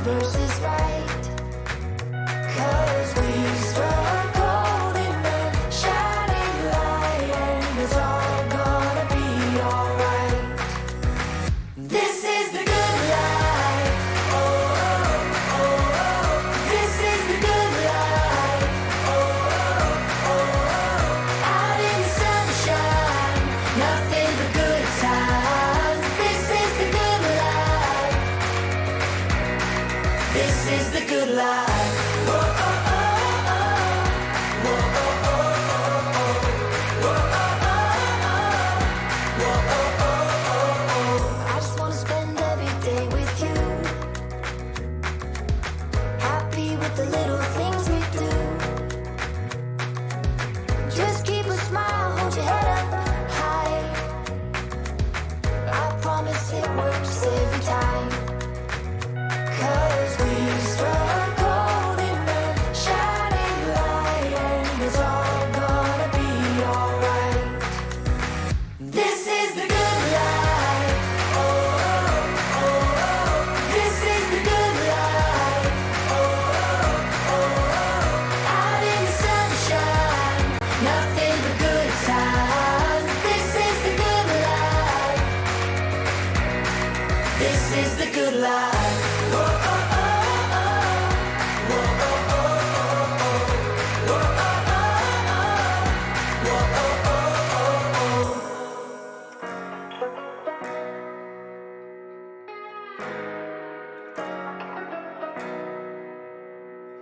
universe is right. 'Cause we struck gold in the shining light, and it's all gonna be alright. This is the good life. Oh, oh, oh, oh. This is the good life. Oh, oh, oh. Out in the sunshine, nothing but good times. This is the good life. This is the good life. Whoa, oh, oh, oh. Whoa, oh, oh, oh. Whoa, oh, oh, oh. Whoa, oh, oh, oh. I just wanna spend every day with you. Happy with the little things we do. Just keep a smile, hold your head up high. I promise it works every time. 'Cause we struck gold in the shining light, and it's all gonna be alright. This is the good life. Oh, oh, oh. This is the good life. Oh, oh, oh. Out in the sunshine, nothing but good times. This is the good life. This is the good life. Whoa, oh, oh, oh. Whoa, oh, oh, oh. Whoa, oh, oh, oh. Whoa, oh, oh, oh.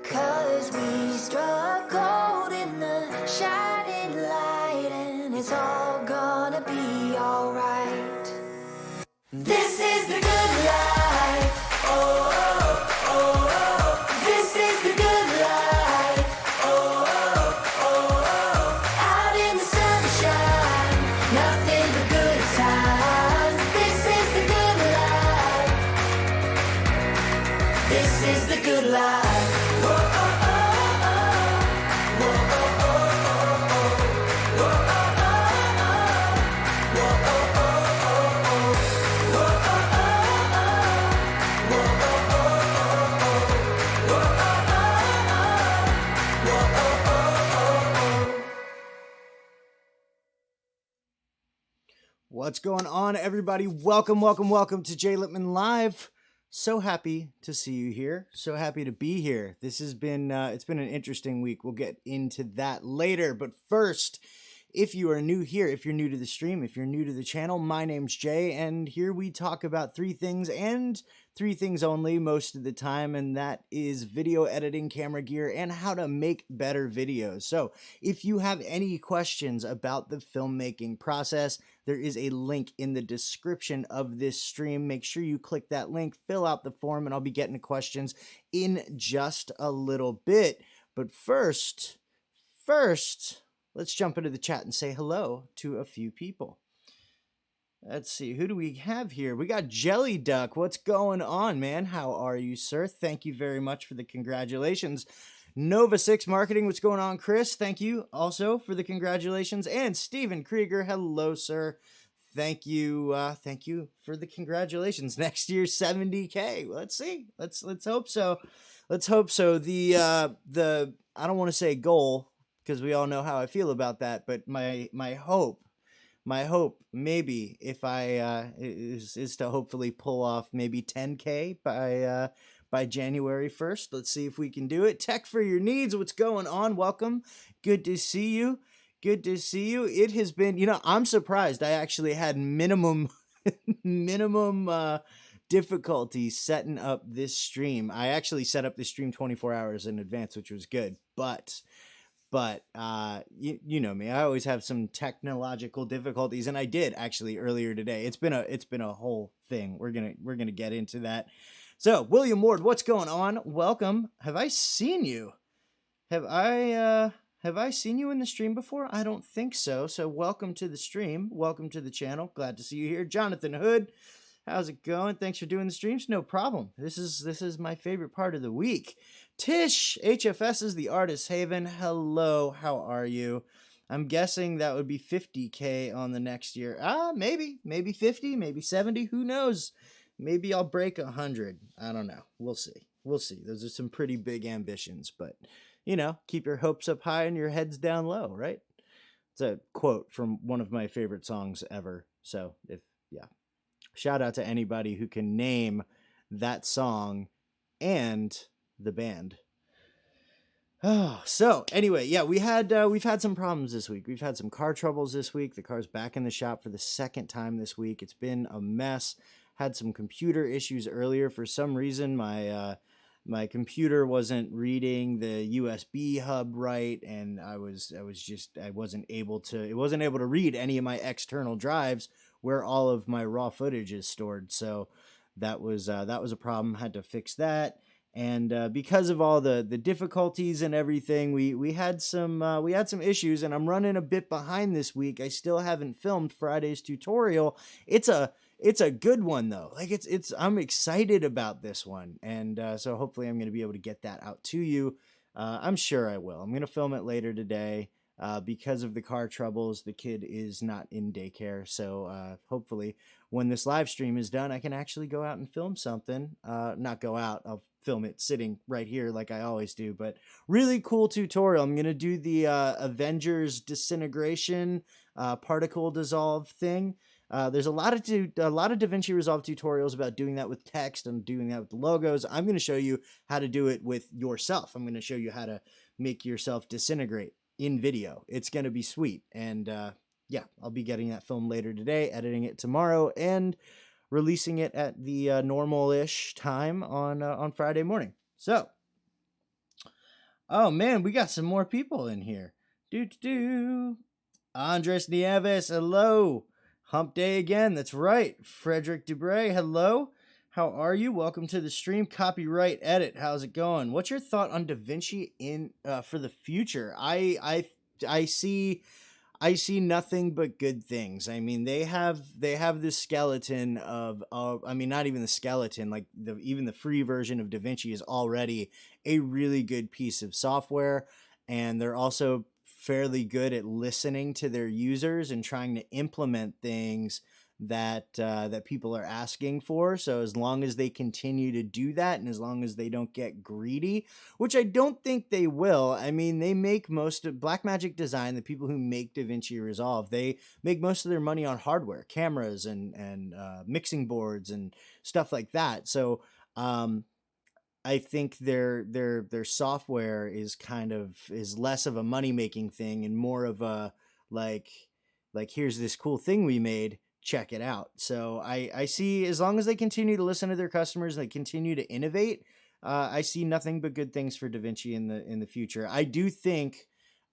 'Cause we struck gold in the shining light, and it's all gonna be alright. This is the good life. Oh, oh, oh, oh. This is the good life. Oh, oh, oh, oh. Out in the sunshine, nothing but good times. This is the good life. This is the good life. Whoa, oh, oh, oh. Whoa, oh, oh, oh. Whoa, oh, oh, oh. Whoa, oh, oh, oh. Whoa, oh, oh, oh. Whoa, oh, oh, oh. Whoa, oh, oh, oh. Whoa, oh, oh, oh. What's going on, everybody? Welcome to J Lippman Live. So happy to see you here. So happy to be here. This has been it's been an interesting week. We'll get into that later. But first, if you are new here, if you're new to the stream, if you're new to the channel, my name's Jay, and here we talk about three things and three things only most of the time, and that is video editing, camera gear, and how to make better videos. So if you have any questions about the filmmaking process, there is a link in the description of this stream. Make sure you click that link, fill out the form, and I'll be getting to questions in just a little bit. But first, let's jump into the chat and say hello to a few people. Let's see, who do we have here? We got Jelly Duck. What's going on, man? How are you, sir? Thank you very much for the congratulations. Nova 6 Marketing, what's going on, Chris? Thank you also for the congratulations. And Steven Krieger, hello, sir. Thank you for the congratulations. Next year, 70K. Let's see. Let's hope so. Let's hope so. The I don't want to say goal, because we all know how I feel about that, but my hope maybe if I is to hopefully pull off maybe 10K by January 1st. Let's see if we can do it. Tech for your needs. What's going on? Welcome. Good to see you. Good to see you. It has been, I'm surprised. I actually had minimum difficulty setting up this stream. I actually set up this stream 24 hours in advance, which was good, but you know me, I always have some technological difficulties, and I did actually earlier today. It's been a whole thing. We're gonna get into that. So William Ward, what's going on? Welcome. Have I seen you? Have I seen you in the stream before? I don't think so. So welcome to the stream. Welcome to the channel. Glad to see you here. Jonathan Hood, how's it going? Thanks for doing the streams. No problem. This is my favorite part of the week. Tish, HFS is the Artist Haven. Hello, how are you? I'm guessing that would be 50K on the next year. Maybe 50, maybe 70. Who knows? maybe I'll break 100. I don't know. We'll see. We'll see. Those are some pretty big ambitions, but keep your hopes up high and your heads down low, right? It's a quote from one of my favorite songs ever. So yeah, shout out to anybody who can name that song and the band. Oh, so anyway, yeah, we've had some problems this week. We've had some car troubles this week. The car's back in the shop for the second time this week. It's been a mess. Had some computer issues earlier. For some reason, my computer wasn't reading the USB hub right, and I wasn't able to read any of my external drives where all of my raw footage is stored. So that was a problem. Had to fix that. And because of all the difficulties and everything, we had some issues, and I'm running a bit behind this week. I still haven't filmed Friday's tutorial. It's a good one though. Like I'm excited about this one, and so hopefully I'm going to be able to get that out to you. I'm sure I will. I'm going to film it later today. Because of the car troubles, the kid is not in daycare, so hopefully when this live stream is done, I can actually go out and film something. Not go out, I'll film it sitting right here like I always do, but really cool tutorial. I'm going to do the Avengers disintegration particle dissolve thing. There's a lot of DaVinci Resolve tutorials about doing that with text and doing that with logos. I'm going to show you how to do it with yourself. I'm going to show you how to make yourself disintegrate in video. It's going to be sweet. And yeah, I'll be getting that film later today, editing it tomorrow, and releasing it at the normal-ish time on Friday morning. So, oh man, we got some more people in here. Andres Nieves, hello. Hump day again, that's right. Frederick Dubray, hello. How are you? Welcome to the stream. Copyright edit. How's it going? What's your thought on DaVinci for the future? I see nothing but good things. I mean, they have this skeleton of I mean, not even the skeleton, like even the free version of DaVinci is already a really good piece of software, and they're also fairly good at listening to their users and trying to implement things that people are asking for. So as long as they continue to do that, and as long as they don't get greedy, which I don't think they will. I mean, they make most of Blackmagic Design, the people who make DaVinci Resolve, they make most of their money on hardware, cameras and mixing boards and stuff like that. So I think their software is less of a money making thing and more of a like here's this cool thing we made, check it out. So I see, as long as they continue to listen to their customers and they continue to innovate, I see nothing but good things for DaVinci in the future. I do think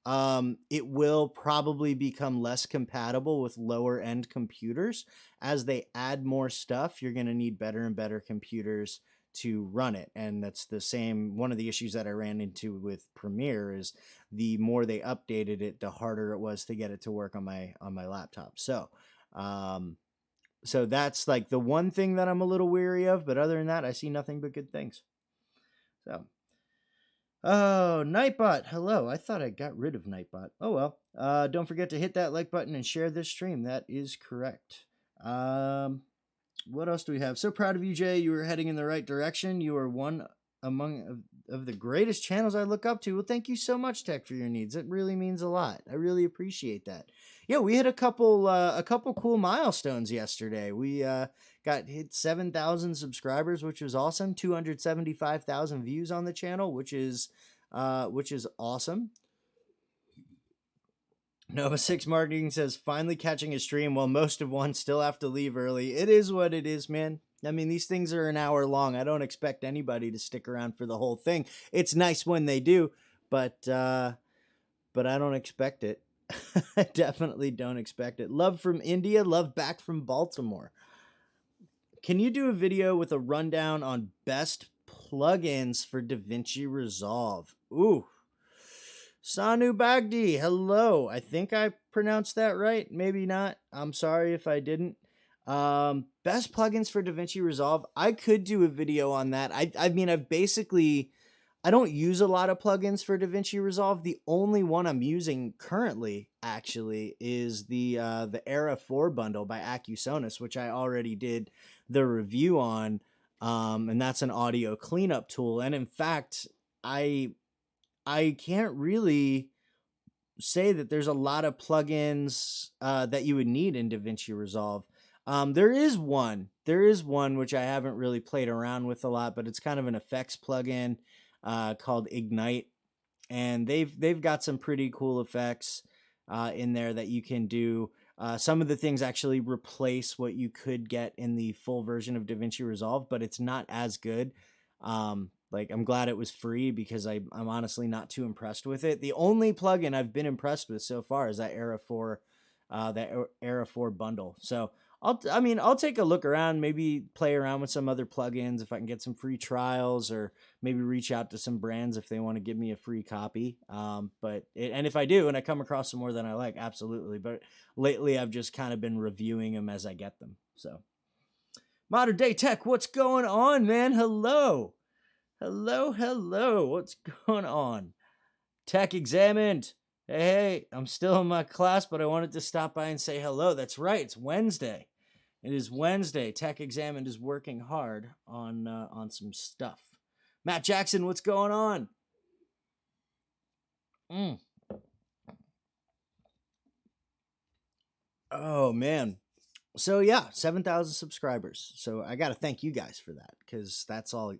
it will probably become less compatible with lower end computers. As they add more stuff, you're going to need better and better computers to run it. And that's one of the issues that I ran into with Premiere is the more they updated it, the harder it was to get it to work on my laptop. So so that's like the one thing that I'm a little weary of, but other than that, I see nothing but good things. So, oh, Nightbot, hello. I thought I got rid of Nightbot. Oh well. Don't forget to hit that like button and share this stream. That is correct. What else do we have? So proud of you, Jay. You are heading in the right direction. You are one among of the greatest channels I look up to. Well, thank you so much, Tech for Your Needs. It really means a lot. I really appreciate that. Yeah, we hit a couple cool milestones yesterday. We hit 7,000 subscribers, which was awesome. 275,000 views on the channel, which is awesome. Nova 6 Marketing says, finally catching a stream while most of one still have to leave early. It is what it is, man. I mean, these things are an hour long. I don't expect anybody to stick around for the whole thing. It's nice when they do, but I don't expect it. I definitely don't expect it. Love from India, love back from Baltimore. Can you do a video with a rundown on best plugins for DaVinci Resolve? Ooh. Sanu Bagdi, hello. I think I pronounced that right. Maybe not. I'm sorry if I didn't. Best plugins for DaVinci Resolve. I could do a video on that. I mean, I don't use a lot of plugins for DaVinci Resolve. The only one I'm using currently, actually, is the Era 4 bundle by Acusonus, which I already did the review on, and that's an audio cleanup tool. And in fact, I can't really say that there's a lot of plugins that you would need in DaVinci Resolve. There is one which I haven't really played around with a lot, but it's kind of an effects plugin called Ignite, and they've got some pretty cool effects in there that you can do. Some of the things actually replace what you could get in the full version of DaVinci Resolve, but it's not as good. Like, I'm glad it was free because I'm honestly not too impressed with it. The only plugin I've been impressed with so far is that Era 4 bundle. So I'll take a look around, maybe play around with some other plugins if I can get some free trials, or maybe reach out to some brands if they want to give me a free copy. And if I do, and I come across some more than I like, absolutely. But lately I've just kind of been reviewing them as I get them. So Modern Day Tech, what's going on, man? Hello. What's going on? Tech Examined. Hey, I'm still in my class, but I wanted to stop by and say hello. That's right. It's Wednesday. It is Wednesday. Tech Examined is working hard on some stuff. Matt Jackson, what's going on? Oh, man. So yeah, 7,000 subscribers. So I got to thank you guys for that, because that's all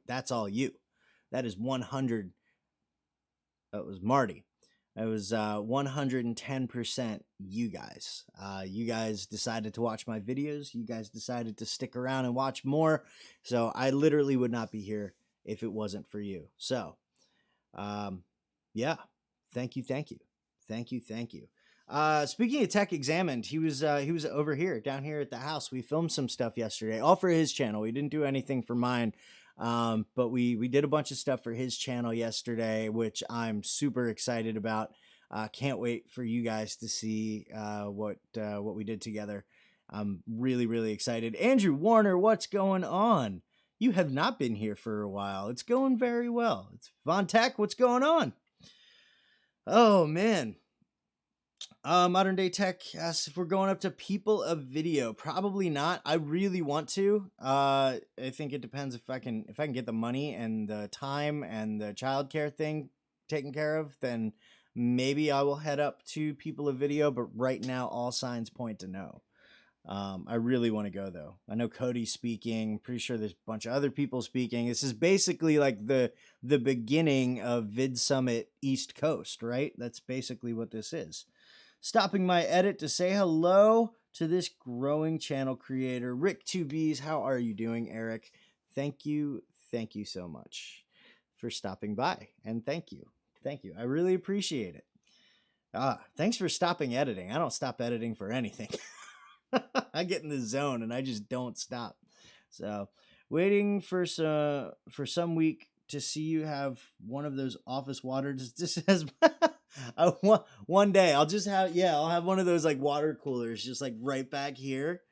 you. That is 100. That was Marty. It was 110% you guys. You guys decided to watch my videos. You guys decided to stick around and watch more. So I literally would not be here if it wasn't for you. So, yeah, thank you. Speaking of Tech Examined, he was over here, down here at the house. We filmed some stuff yesterday, all for his channel. We didn't do anything for mine. But we did a bunch of stuff for his channel yesterday, which I'm super excited about. Can't wait for you guys to see what we did together. I'm really, really excited. Andrew Warner, what's going on? You have not been here for a while. It's going very well. It's Von Tech, what's going on? Oh, man. Modern Day Tech asks if we're going up to people of video. Probably not. I really want to. I think it depends if I can get the money and the time and the childcare thing taken care of, then maybe I will head up to people of video. But right now, all signs point to no. I really want to go though. I know Cody's speaking. Pretty sure there's a bunch of other people speaking. This is basically like the beginning of Vid Summit East Coast, right? That's basically what this is. Stopping my edit to say hello to this growing channel creator, Rick 2Bs. How are you doing, Eric? Thank you so much for stopping by, and thank you. I really appreciate it. Thanks for stopping editing. I don't stop editing for anything. I get in the zone and I just don't stop. So, waiting for some week to see you have one of those office waters. This has one day I'll have one of those like water coolers just like right back here,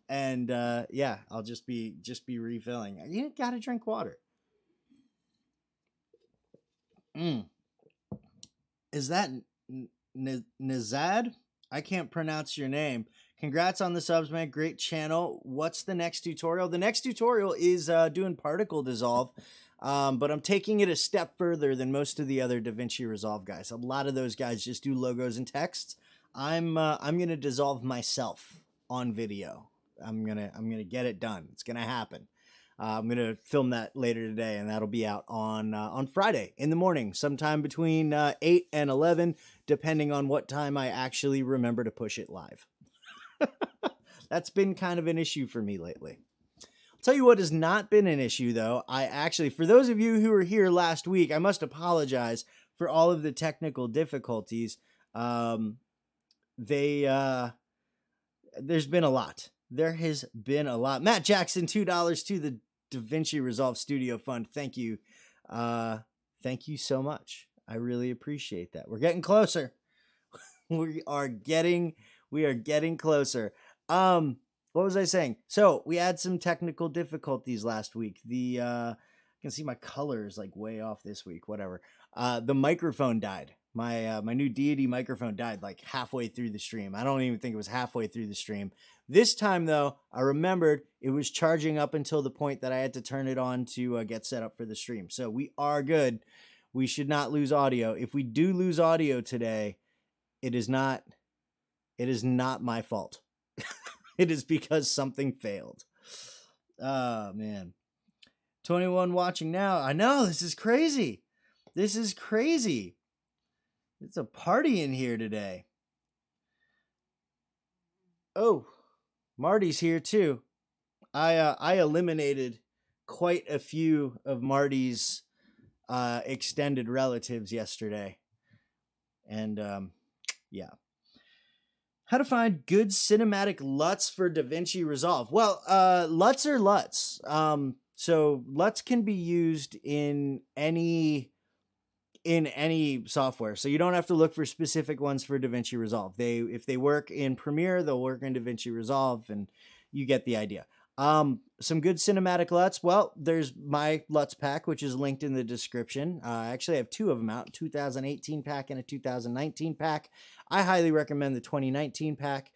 and I'll just be refilling. You gotta drink water. Is that Nazad? I can't pronounce your name. Congrats on the subs, man. Great channel. What's the next tutorial? The next tutorial is doing particle dissolve. But I'm taking it a step further than most of the other DaVinci Resolve guys. A lot of those guys just do logos and texts. I'm gonna dissolve myself on video. I'm gonna get it done. It's gonna happen. I'm gonna film that later today, and that'll be out on Friday in the morning, sometime between 8 and 11, depending on what time I actually remember to push it live. That's been kind of an issue for me lately. I'll tell you what has not been an issue, though. For those of you who were here last week, I must apologize for all of the technical difficulties. There's been a lot. There has been a lot. Matt Jackson, $2 to the DaVinci Resolve Studio Fund. Thank you. Thank you so much. I really appreciate that. We're getting closer. We are getting closer. What was I saying? So we had some technical difficulties last week. I can see my color is like way off this week, whatever. The microphone died. my new Deity microphone died like halfway through the stream. I don't even think it was halfway through the stream. This time though, I remembered it was charging up until the point that I had to turn it on to get set up for the stream. So we are good. We should not lose audio. If we do lose audio today, it is not my fault. It is because something failed. Oh man. 21 watching now. I know, this is crazy. This is crazy. It's a party in here today. Oh, Marty's here too. I eliminated quite a few of Marty's extended relatives yesterday. And yeah. How to find good cinematic LUTs for DaVinci Resolve. Well, LUTs are LUTs. So LUTs can be used in any software. So you don't have to look for specific ones for DaVinci Resolve. If they work in Premiere, they'll work in DaVinci Resolve, and you get the idea. Some good cinematic LUTs. Well, there's my LUTs pack, which is linked in the description. I actually have two of them out, a 2018 pack and a 2019 pack. I highly recommend the 2019 pack.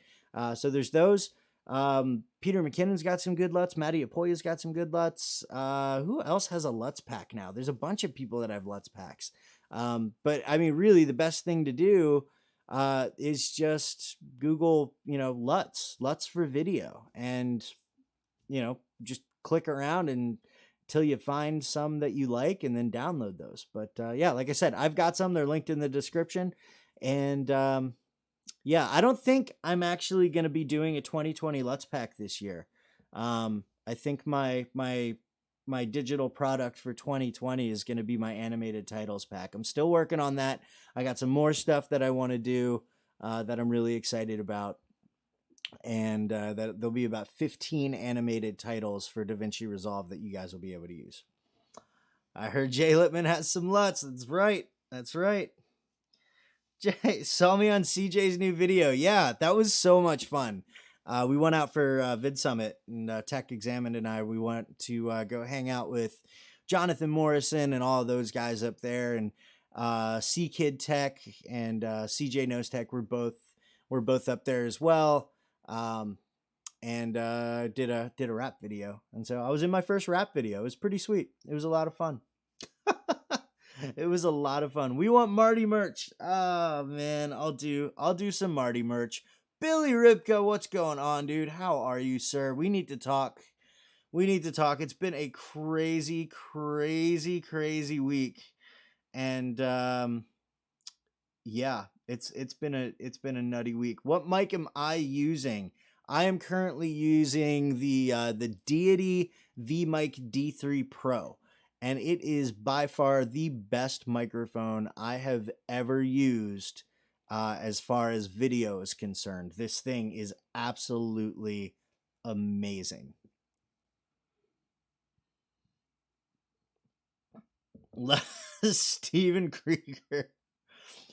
So there's those. Peter McKinnon's got some good LUTs. Matty Apoya's got some good LUTs. Who else has a LUTs pack now? There's a bunch of people that have LUTs packs. But I mean, really the best thing to do is just Google, LUTs for video, and, just click around until you find some that you like, and then download those. But yeah, like I said, I've got some. They're linked in the description. And yeah, I don't think I'm actually going to be doing a 2020 LUTs pack this year. I think my digital product for 2020 is going to be my animated titles pack. I'm still working on that. I got some more stuff that I want to do that I'm really excited about. And that there'll be about 15 animated titles for DaVinci Resolve that you guys will be able to use. I heard Jay Lippman has some LUTs. That's right. That's right. Jay saw me on CJ's new video. Yeah, that was so much fun. We went out for Vid Summit, and Tech Examined and I, we went to go hang out with Jonathan Morrison and all of those guys up there, and C Kid Tech and CJ Knows Tech were both up there as well. And did a rap video. And so I was in my first rap video. It was pretty sweet. It was a lot of fun. It was a lot of fun. We want Marty merch. Oh man, I'll do some Marty merch. Billy Ripka, what's going on, dude? How are you, sir? We need to talk. It's been a crazy, crazy, crazy week. And yeah, it's been a nutty week. What mic am I using? I am currently using the Deity VMic D3 Pro, and it is by far the best microphone I have ever used as far as video is concerned. This thing is absolutely amazing. Steven Krieger.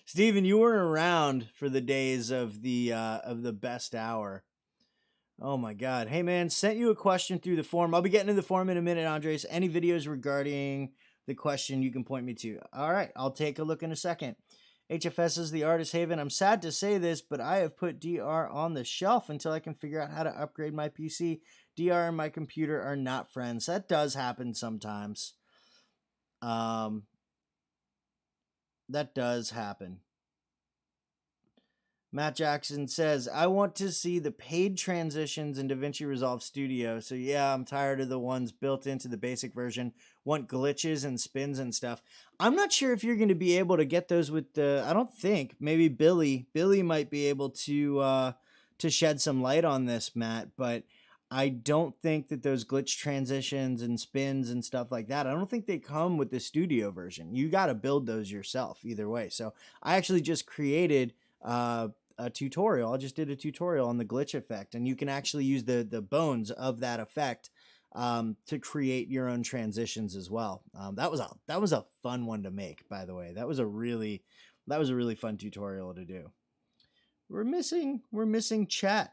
Steven, you weren't around for the days of the best hour. Oh my God. Hey man, sent you a question through the forum. I'll be getting to the forum in a minute, Andres. Any videos regarding the question you can point me to? All right, I'll take a look in a second. HFS is the artist haven. I'm sad to say this, but I have put DR on the shelf until I can figure out how to upgrade my PC. DR and my computer are not friends. That does happen sometimes. That does happen. Matt Jackson says, I want to see the paid transitions in DaVinci Resolve Studio. So yeah, I'm tired of the ones built into the basic version. Want glitches and spins and stuff. I'm not sure if you're going to be able to get those with the, I don't think, maybe Billy might be able to shed some light on this, Matt, but I don't think that those glitch transitions and spins and stuff like that, I don't think they come with the studio version. You got to build those yourself either way. So I actually just created a tutorial. I just did a tutorial on the glitch effect, and you can actually use the bones of that effect to create your own transitions as well. That was a fun one to make, by the way. That was a really fun tutorial to do. We're missing chat.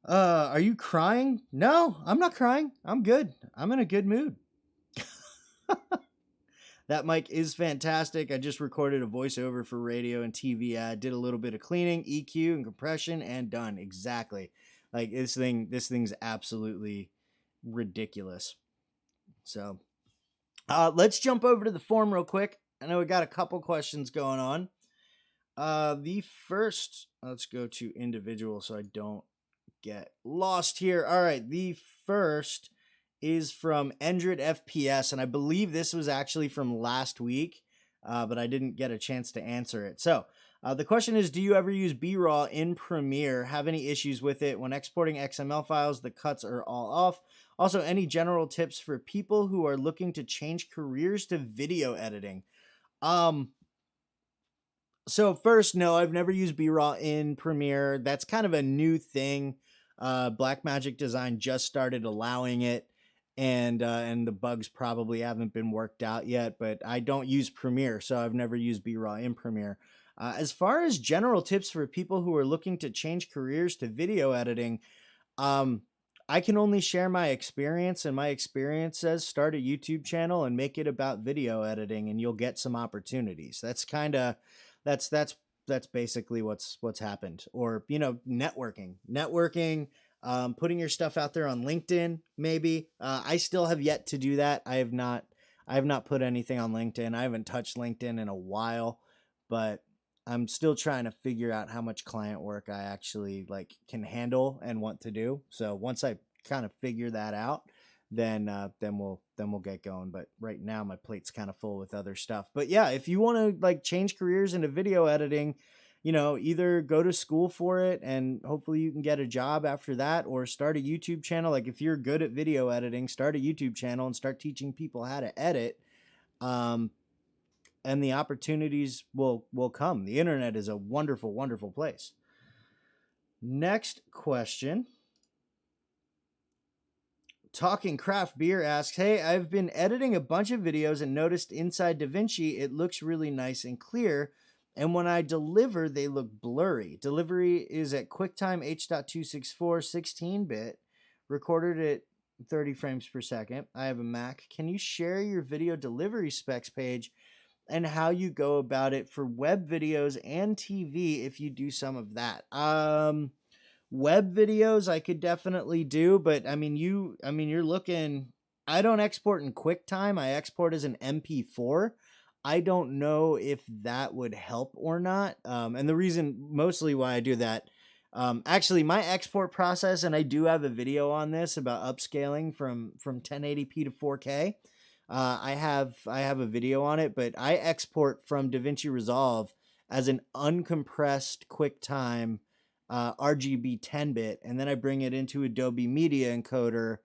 Are you crying? No, I'm not crying. I'm good. I'm in a good mood. That mic is fantastic. I just recorded a voiceover for radio and TV ad, did a little bit of cleaning, EQ and compression, and done. Exactly. Like this thing's absolutely ridiculous. So let's jump over to the form real quick. I know we got a couple questions going on. The first, let's go to individual so I don't get lost here. All right, the first is from Endred FPS, and I believe this was actually from last week, but I didn't get a chance to answer it. So the question is, do you ever use B-Raw in Premiere? Have any issues with it? When exporting XML files, the cuts are all off. Also, any general tips for people who are looking to change careers to video editing? So first, no, I've never used B-Raw in Premiere. That's kind of a new thing. Blackmagic Design just started allowing it, and the bugs probably haven't been worked out yet. But I don't use Premiere, so I've never used B-Raw in Premiere. As far as general tips for people who are looking to change careers to video editing, I can only share my experience, and my experience says start a YouTube channel and make it about video editing, and you'll get some opportunities. That's kind of that's basically what's happened. Or networking, putting your stuff out there on LinkedIn. Maybe I still have yet to do that. I have not put anything on LinkedIn. I haven't touched LinkedIn in a while, but I'm still trying to figure out how much client work I actually can handle and want to do. So once I kind of figure that out, then we'll get going. But right now my plate's kind of full with other stuff. But yeah, if you want to change careers into video editing, either go to school for it and hopefully you can get a job after that, or start a YouTube channel. Like if you're good at video editing, start a YouTube channel and start teaching people how to edit. And the opportunities will come. The internet is a wonderful, wonderful place. Next question. Talking Craft Beer asks, hey, I've been editing a bunch of videos and noticed inside DaVinci it looks really nice and clear, and when I deliver, they look blurry. Delivery is at QuickTime H.264 16-bit, recorded at 30 frames per second. I have a Mac. Can you share your video delivery specs page and how you go about it for web videos and TV if you do some of that? Web videos I could definitely do, but you're looking, I don't export in QuickTime. I export as an MP4. I don't know if that would help or not. And the reason mostly why I do that, actually my export process, and I do have a video on this about upscaling from 1080p to 4K. I have a video on it, but I export from DaVinci Resolve as an uncompressed QuickTime RGB 10-bit, and then I bring it into Adobe Media Encoder,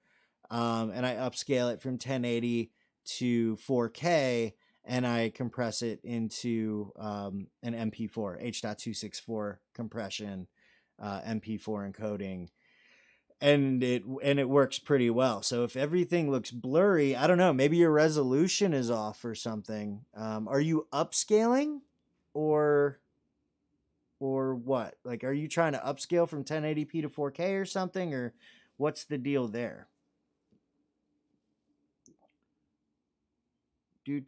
and I upscale it from 1080 to 4K, and I compress it into an MP4, H.264 compression, MP4 encoding. And it works pretty well. So if everything looks blurry, I don't know, maybe your resolution is off or something. Are you upscaling or what? Are you trying to upscale from 1080p to 4K or something, or what's the deal there? You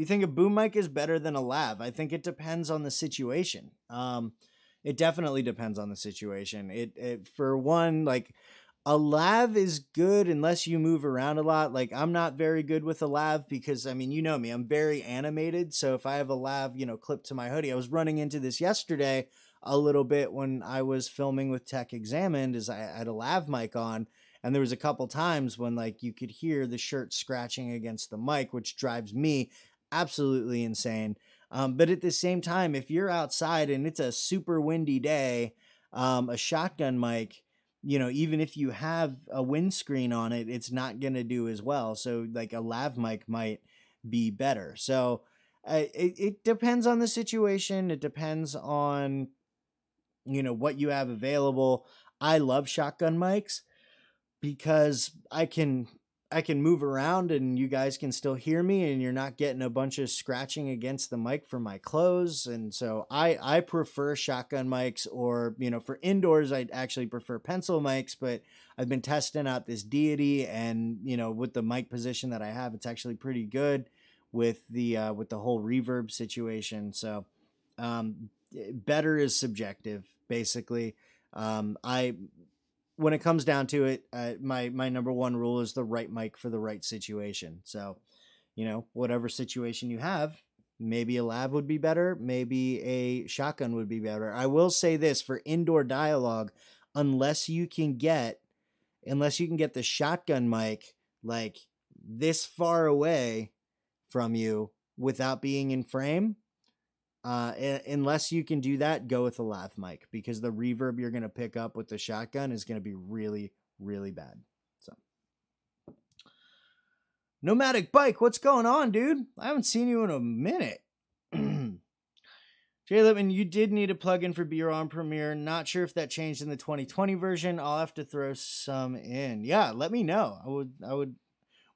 think a boom mic is better than a lav? I think it depends on the situation. It definitely depends on the situation. It for one, a lav is good unless you move around a lot. I'm not very good with a lav because, you know me, I'm very animated. So if I have a lav, clipped to my hoodie, I was running into this yesterday a little bit when I was filming with Tech Examined, is I had a lav mic on, and there was a couple times when you could hear the shirt scratching against the mic, which drives me absolutely insane. But at the same time, if you're outside and it's a super windy day, a shotgun mic, even if you have a windscreen on it, it's not going to do as well. So a lav mic might be better. So it depends on the situation. It depends on, what you have available. I love shotgun mics because I can I can move around and you guys can still hear me, and you're not getting a bunch of scratching against the mic from my clothes. And so I prefer shotgun mics, or, for indoors, I actually prefer pencil mics, but I've been testing out this Deity, and, with the mic position that I have, it's actually pretty good with the whole reverb situation. So, better is subjective, basically. I When it comes down to it, my number one rule is the right mic for the right situation. So, whatever situation you have, maybe a lav would be better, maybe a shotgun would be better. I will say this for indoor dialogue, unless you can get the shotgun mic like this far away from you without being in frame, unless you can do that, go with a lav mic, because the reverb you're going to pick up with the shotgun is going to be really, really bad. So, Nomadic Bike, what's going on, dude? I haven't seen you in a minute. Jay Lippman, you did need a plugin for B-roll on Premiere. Not sure if that changed in the 2020 version. I'll have to throw some in. Yeah, let me know. I would.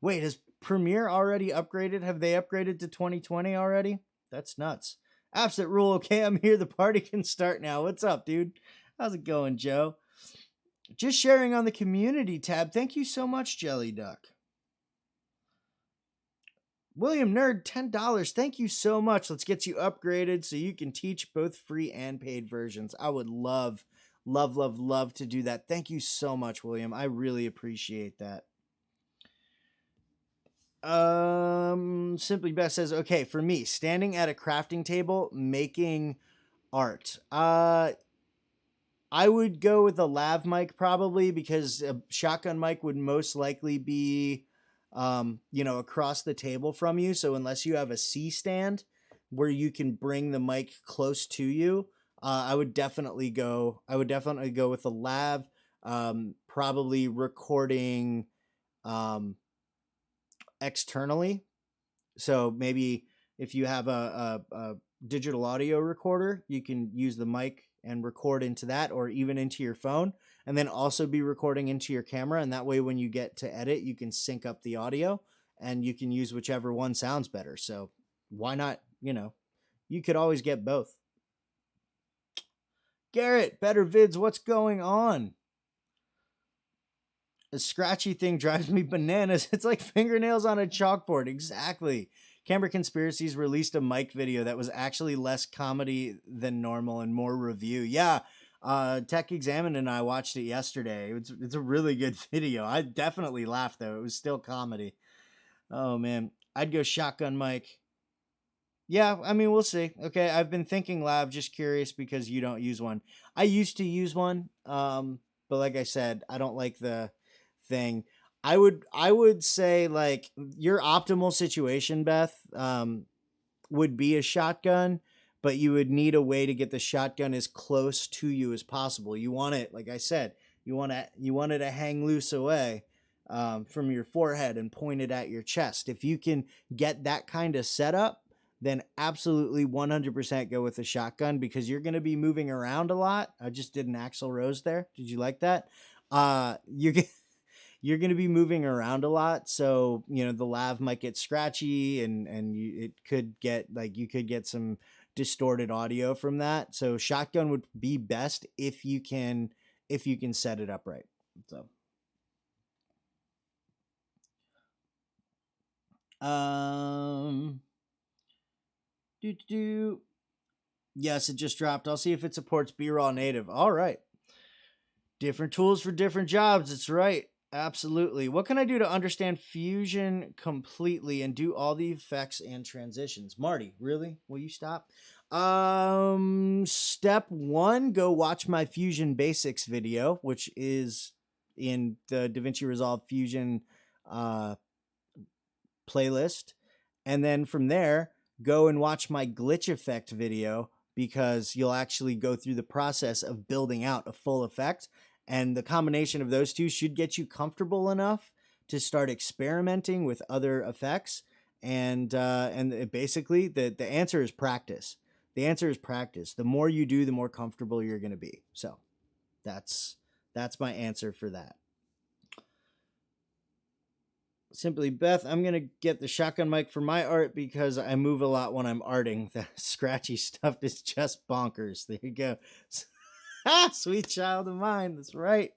Wait, has Premiere already upgraded? Have they upgraded to 2020 already? That's nuts. Absent rule. Okay, I'm here. The party can start now. What's up, dude? How's it going, Joe? Just sharing on the community tab. Thank you so much, Jelly Duck. William Nerd, $10. Thank you so much. Let's get you upgraded so you can teach both free and paid versions. I would love, love, love, love to do that. Thank you so much, William. I really appreciate that. Simply Best says, okay, for me, standing at a crafting table, making art. I would go with a lav mic probably, because a shotgun mic would most likely be, across the table from you. So unless you have a C stand where you can bring the mic close to you, I would definitely go with a lav, probably recording, externally. So maybe if you have a digital audio recorder, you can use the mic and record into that, or even into your phone, and then also be recording into your camera. And that way, when you get to edit, you can sync up the audio and you can use whichever one sounds better. So why not? You could always get both. Garrett, Better Vids, what's going on? The scratchy thing drives me bananas. It's like fingernails on a chalkboard. Exactly. Camera Conspiracies released a mic video that was actually less comedy than normal and more review. Yeah, Tech Examine and I watched it yesterday. It's a really good video. I definitely laughed, though. It was still comedy. Oh, man. I'd go shotgun mic. Yeah, I mean, we'll see. Okay, I've been thinking lav, just curious because you don't use one. I used to use one, but like I said, I don't like the thing. I would say, like, your optimal situation, Beth, would be a shotgun, but you would need a way to get the shotgun as close to you as possible. You want it, like I said, you want it to hang loose away from your forehead and pointed at your chest. If you can get that kind of setup, then absolutely 100% go with a shotgun, because you're going to be moving around a lot. I just did an Axl Rose there. Did you like that? You're going to be moving around a lot, so the lav might get scratchy, and it could get, like, you could get some distorted audio from that. So shotgun would be best if you can set it up right. So yes, it just dropped. I'll see if it supports B-Raw native. All right, different tools for different jobs. It's right. Absolutely. What can I do to understand Fusion completely and do all the effects and transitions? Marty, really? Will you stop? Step 1, go watch my Fusion Basics video, which is in the DaVinci Resolve Fusion playlist. And then from there, go and watch my glitch effect video, because you'll actually go through the process of building out a full effect. And the combination of those two should get you comfortable enough to start experimenting with other effects. And basically, the answer is practice. The answer is practice. The more you do, the more comfortable you're going to be. So that's my answer for that. Simply Beth, I'm going to get the shotgun mic for my art because I move a lot when I'm arting. The scratchy stuff is just bonkers. There you go. Sweet child of mine. That's right.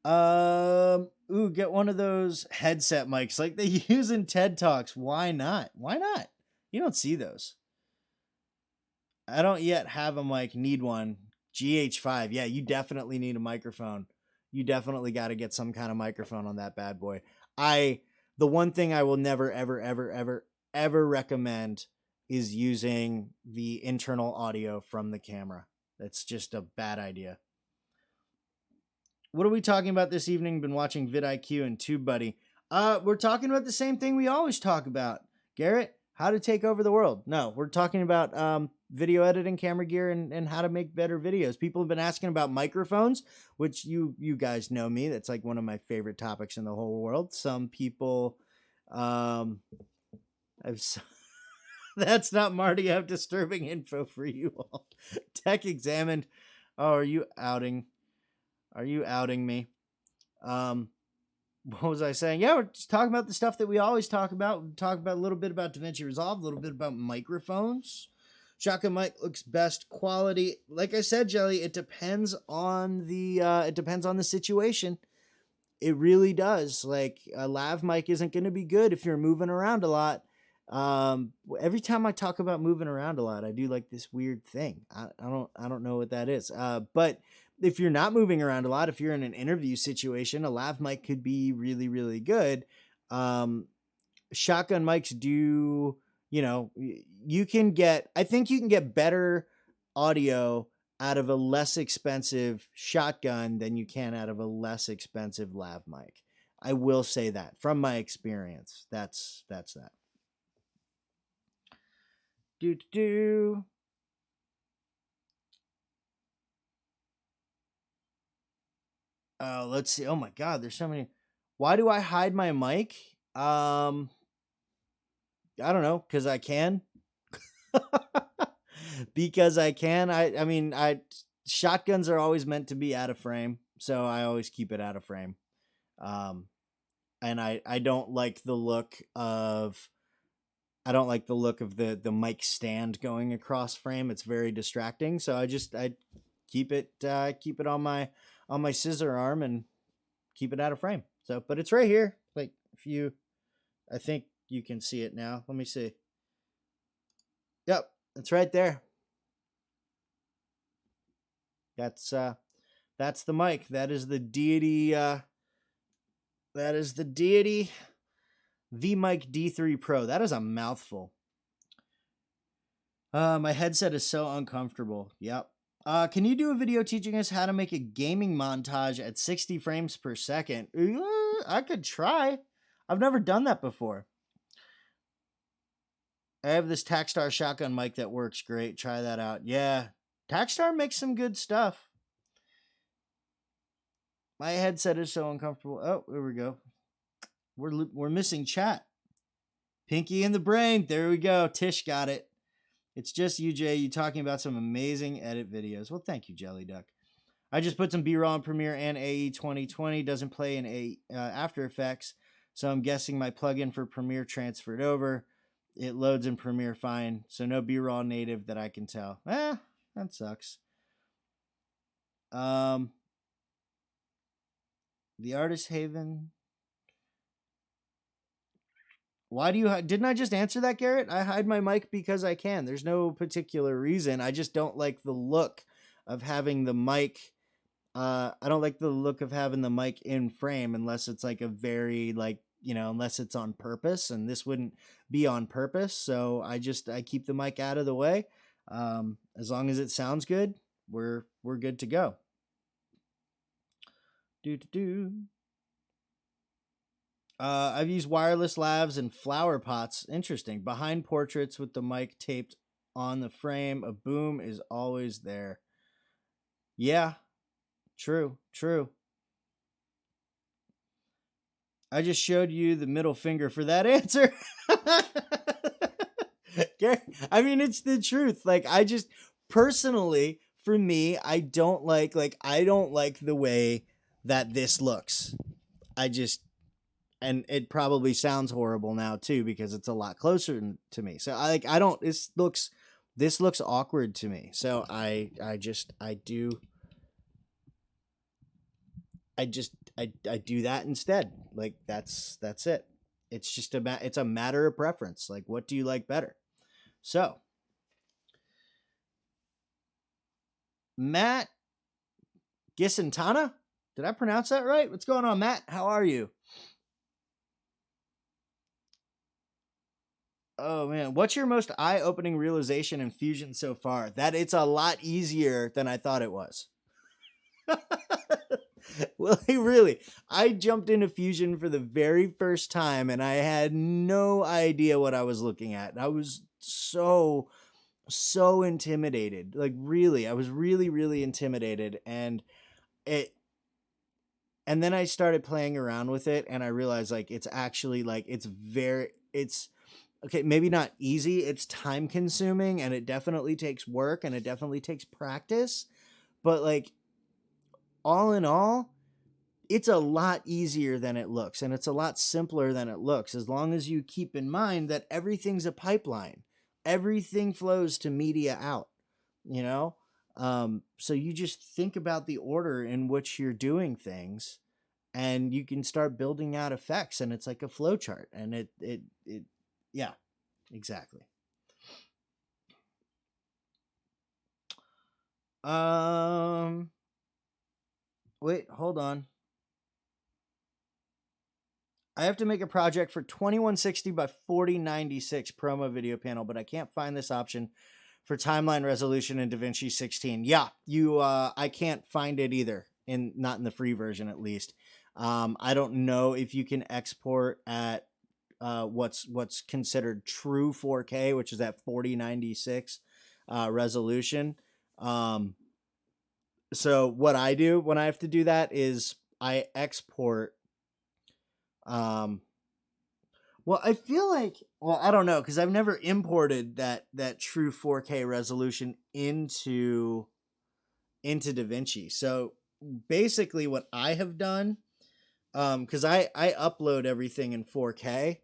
Get one of those headset mics like they use in TED Talks. Why not? Why not? You don't see those. I don't yet have a mic. Need one. GH5. Yeah, you definitely need a microphone. You definitely got to get some kind of microphone on that bad boy. The one thing I will never, ever, ever, ever, ever recommend is using the internal audio from the camera. That's just a bad idea. What are we talking about this evening? Been watching vidIQ and TubeBuddy. We're talking about the same thing we always talk about. Garrett, how to take over the world. No, we're talking about video editing, camera gear, and how to make better videos. People have been asking about microphones, which you guys know me. That's like one of my favorite topics in the whole world. Some people, that's not Marty. I have disturbing info for you all. Tech Examined. Oh, are you outing me? What was I saying? Yeah, we're just talking about the stuff that we always talk about. We talk about a little bit about DaVinci Resolve, a little bit about microphones. Shotgun mic looks best quality. Like I said, Jelly, it depends on the situation. It really does. Like a lav mic isn't going to be good if you're moving around a lot. Every time I talk about moving around a lot, I do like this weird thing. I don't know what that is. But if you're not moving around a lot, if you're in an interview situation, a lav mic could be really, really good. Shotgun mics do, I think you can get better audio out of a less expensive shotgun than you can out of a less expensive lav mic. I will say that from my experience. That's that. Let's see. Oh my God, there's so many. Why do I hide my mic? I don't know, because I can. Because I can. I mean, shotguns are always meant to be out of frame, so I always keep it out of frame. And I don't like the look of the mic stand going across frame. It's very distracting. So I keep it on my scissor arm and keep it out of frame. So, but it's right here. Like I think you can see it now. Let me see. Yep, it's right there. That's the mic. That is the Deity. VMic D3 Pro. That is a mouthful. My headset is so uncomfortable. Yep. Can you do a video teaching us how to make a gaming montage at 60 frames per second? I could try. I've never done that before. I have this Takstar shotgun mic that works great. Try that out. Yeah. Takstar makes some good stuff. My headset is so uncomfortable. Oh, there we go. We're missing chat. Pinky in the brain. There we go. Tish got it. It's just you, Jay. You talking about some amazing edit videos. Well, thank you, Jelly Duck. I just put some B-roll in Premiere and AE 2020. Doesn't play in After Effects, so I'm guessing my plugin for Premiere transferred over. It loads in Premiere fine, so no B-roll native that I can tell. That sucks. The Artist Haven. Why do you didn't I just answer that, Garrett? I hide my mic because I can. There's no particular reason. I just don't like the look of having the mic. I don't like the look of having the mic in frame unless it's like a very unless it's on purpose, and this wouldn't be on purpose. So I keep the mic out of the way. As long as it sounds good, we're good to go. I've used wireless lavs and flower pots. Interesting. Behind portraits with the mic taped on the frame. A boom is always there. Yeah. True. I just showed you the middle finger for that answer. I mean, it's the truth. Like, I just personally, for me, I don't like the way that this looks. and it probably sounds horrible now too because it's a lot closer to me. So I don't. This looks awkward to me. So I just I do I do that instead. Like that's it. It's just it's a matter of preference. Like, what do you like better? So Matt Gisantana, did I pronounce that right? What's going on, Matt? How are you? Oh man, what's your most eye-opening realization in Fusion so far? That it's a lot easier than I thought it was. Well, really, I jumped into Fusion for the very first time and I had no idea what I was looking at. I was so intimidated. Like really, I was really intimidated, it and then I started playing around with it and I realized like it's actually like it's okay, maybe not easy, it's time consuming and it definitely takes work and it definitely takes practice, but like all in all, it's a lot easier than it looks and it's a lot simpler than it looks as long as you keep in mind that everything's a pipeline. Everything flows to media out, you know? So you just think about the order in which you're doing things and you can start building out effects and it's like a flow chart and it yeah, exactly. Um Wait, hold on. I have to make a project for 2160 by 4096 promo video panel, but I can't find this option for timeline resolution in DaVinci 16. Yeah, I can't find it either, not in the free version at least. I don't know if you can export at what's considered true 4K, which is at 4096 resolution. So what I do when I have to do that is I export. Well, I feel like, well, I don't know because I've never imported that true 4K resolution into DaVinci. So basically, what I have done, because I upload everything in 4K.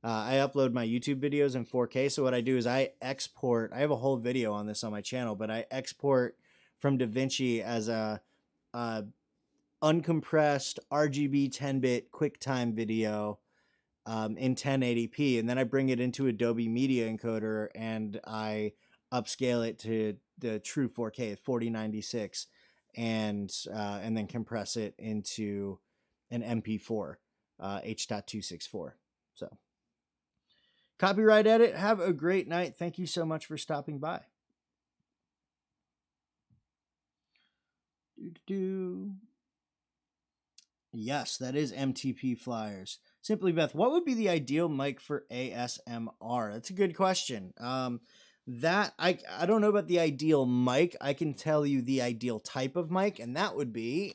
I upload my YouTube videos in 4K. So what I do is I export. I have a whole video on this on my channel, but I export from DaVinci as a uncompressed RGB 10-bit QuickTime video in 1080p, and then I bring it into Adobe Media Encoder and I upscale it to the true 4K at 4096, and then compress it into an MP4 H.264. So, copyright edit. Have a great night. Thank you so much for stopping by. Yes, that is MTP Flyers. Simply Beth, what would be the ideal mic for ASMR? That's a good question. That I don't know about the ideal mic. I can tell you the ideal type of mic, and that would be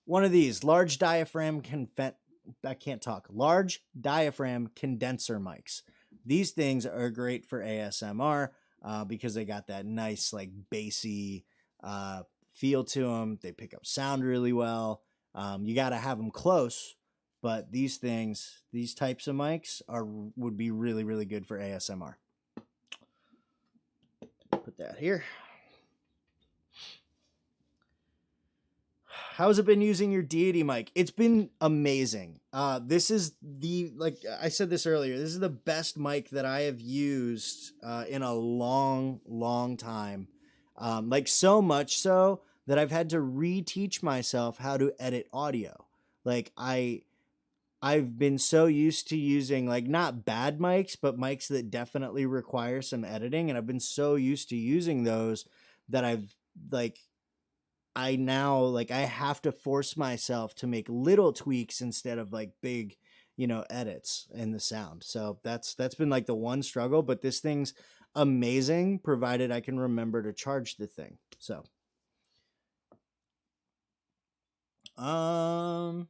one of these large diaphragm I can't talk. Large diaphragm condenser mics. These things are great for ASMR because they got that nice like bassy feel to them. They pick up sound really well. You got to have them close, but these types of mics would be really good for ASMR. Put that here. How's it been using your Deity mic? It's been amazing. This is like I said this earlier, this is the best mic that I have used in a long time. Like so much so that I've had to reteach myself how to edit audio. Like I've been so used to using like not bad mics, but mics that definitely require some editing, and I've been so used to using those that I now like I have to force myself to make little tweaks instead of like big, edits in the sound. So that's been like the one struggle, but this thing's amazing provided I can remember to charge the thing. So how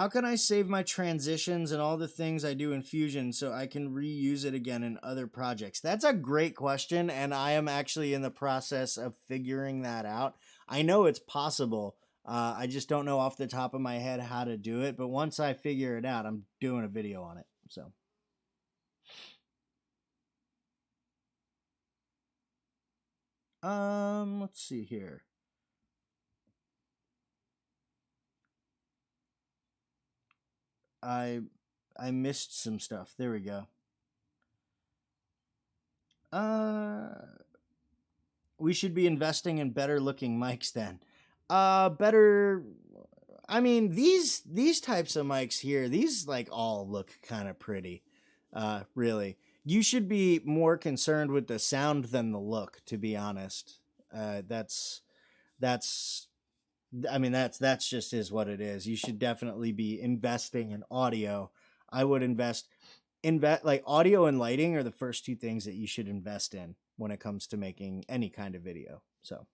can I save my transitions and all the things I do in Fusion so I can reuse it again in other projects? That's a great question, and I am actually in the process of figuring that out. I know it's possible. I just don't know off the top of my head how to do it. But once I figure it out, I'm doing a video on it. So. Let's see here. I missed some stuff. There we go. We should be investing in better looking mics then. Better. I mean, these types of mics here, these like all look kind of pretty. Really, you should be more concerned with the sound than the look. To be honest, that's that's. I mean, that's just is what it is. You should definitely be investing in audio. I would invest like audio and lighting are the first two things that you should invest in when it comes to making any kind of video. So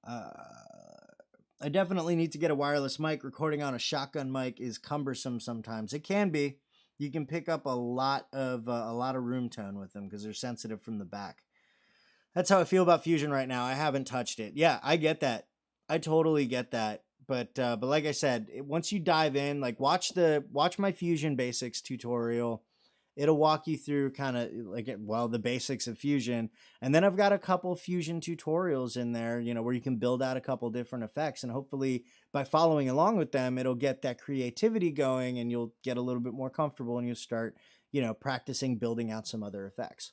I definitely need to get a wireless mic. Recording on a shotgun mic is cumbersome sometimes. It can be. You can pick up a lot of room tone with them because they're sensitive from the back. That's how I feel about Fusion right now. I haven't touched it. Yeah, I get that. I totally get that. But like I said, once you dive in, like watch my Fusion Basics tutorial. It'll walk you through kind of like the basics of Fusion, and then I've got a couple Fusion tutorials in there, where you can build out a couple different effects, and hopefully by following along with them, it'll get that creativity going, and you'll get a little bit more comfortable, and you'll start, practicing building out some other effects.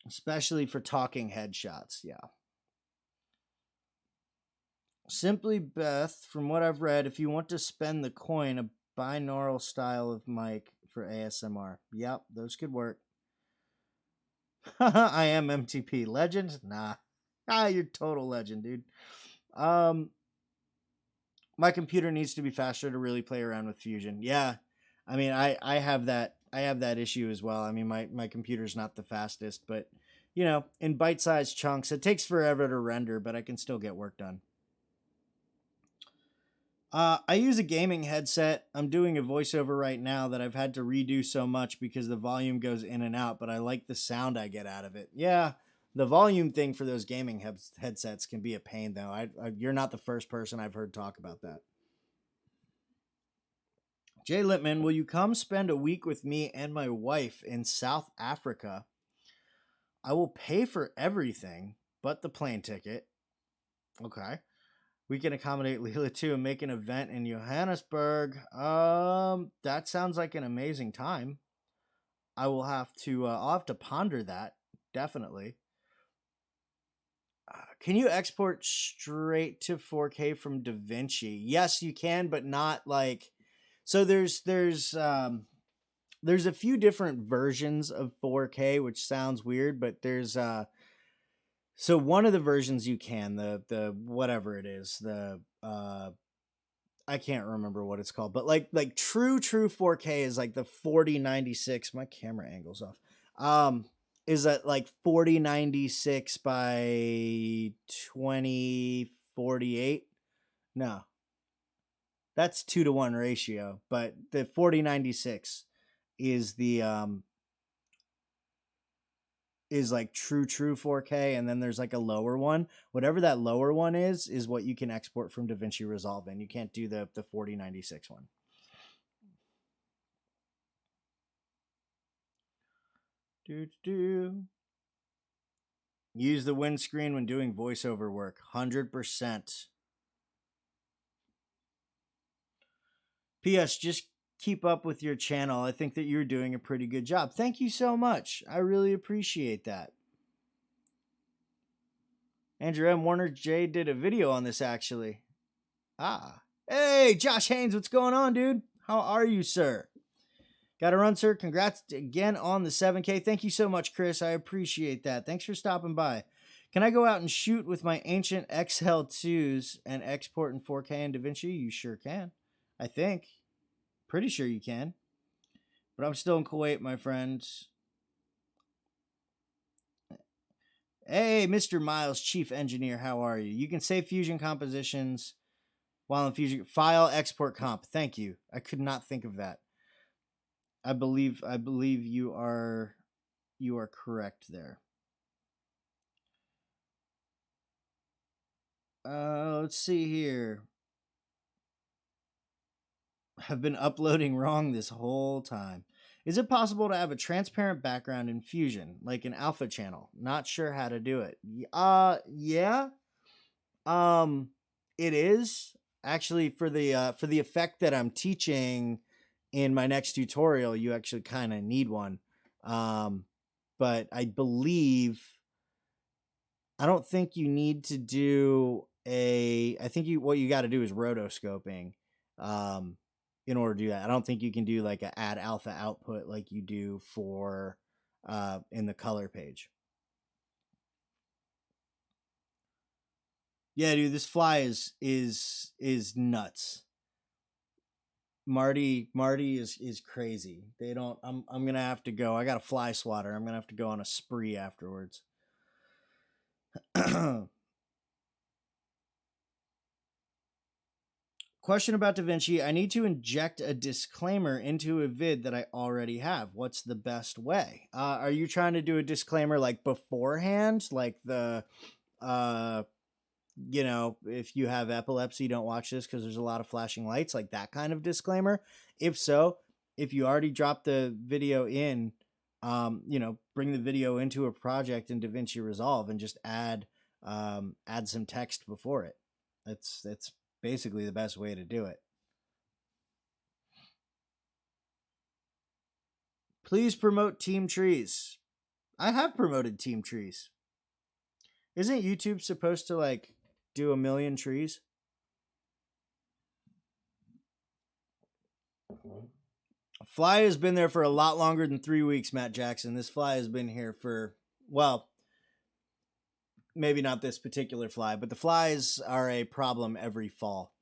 Especially for talking headshots, yeah. Simply Beth, from what I've read, if you want to spend the coin, a binaural style of mic for ASMR. Yep, those could work. I am MTP. Legend? Nah. You're total legend, dude. My computer needs to be faster to really play around with Fusion. Yeah. I mean, I have that issue as well. I mean, my computer's not the fastest, but in bite-sized chunks, it takes forever to render, but I can still get work done. I use a gaming headset. I'm doing a voiceover right now that I've had to redo so much because the volume goes in and out, but I like the sound I get out of it. Yeah, the volume thing for those gaming headsets can be a pain, though. You're not the first person I've heard talk about that. Jay Lippman, will you come spend a week with me and my wife in South Africa? I will pay for everything but the plane ticket. Okay. We can accommodate Leela too and make an event in Johannesburg. That sounds like an amazing time. I'll have to ponder that. Definitely. Can you export straight to 4K from DaVinci? Yes, you can, but not like. So there's a few different versions of 4K, which sounds weird, but there's so one of the versions you can, the whatever it is, the I can't remember what it's called, but like true 4K is like the 4096. My camera angle's off. Is that like 4096 by 2048? No. That's 2-to-1 ratio, but the 4096 is the is like true 4K, and then there's like a lower one. Whatever that lower one is what you can export from DaVinci Resolve, and you can't do the 4096 one. Use the windscreen when doing voiceover work. 100%. P.S. Just keep up with your channel. I think that you're doing a pretty good job. Thank you so much. I really appreciate that. Andrew M. Warner J did a video on this, actually. Hey, Josh Haynes, what's going on, dude? How are you, sir? Gotta run, sir. Congrats again on the 7K. Thank you so much, Chris. I appreciate that. Thanks for stopping by. Can I go out and shoot with my ancient XL2s and export in 4K in DaVinci? You sure can. I think. Pretty sure you can. But I'm still in Kuwait, my friends. Hey, Mr. Miles, Chief Engineer, how are you? You can save Fusion compositions while in Fusion. File, export comp. Thank you. I could not think of that. I believe you are You are correct there. Let's see here. Have been uploading wrong this whole time. Is it possible to have a transparent background in Fusion, like an alpha channel? Not sure how to do it. Yeah. Um, it is actually for the effect that I'm teaching in my next tutorial. You actually kind of need one. But I believe I don't think you need to do a. I think what you got to do is rotoscoping. In order to do that, I don't think you can do like a add alpha output like you do for in the color page. Yeah, dude, this fly is nuts. Marty is crazy. They don't. I'm gonna have to go. I got a fly swatter. I'm gonna have to go on a spree afterwards. Question about DaVinci. I need to inject a disclaimer into a vid that I already have. What's the best way? Are you trying to do a disclaimer like beforehand, like the if you have epilepsy, don't watch this because there's a lot of flashing lights, like that kind of disclaimer? If so, if you already dropped the video in, bring the video into a project in DaVinci Resolve and just add some text before it. That's basically the best way to do it. Please promote Team Trees. I have promoted Team Trees. Isn't YouTube supposed to like do 1 million trees? Fly has been there for a lot longer than 3 weeks, Matt Jackson. This fly has been here for, well, maybe not this particular fly, but the flies are a problem every fall.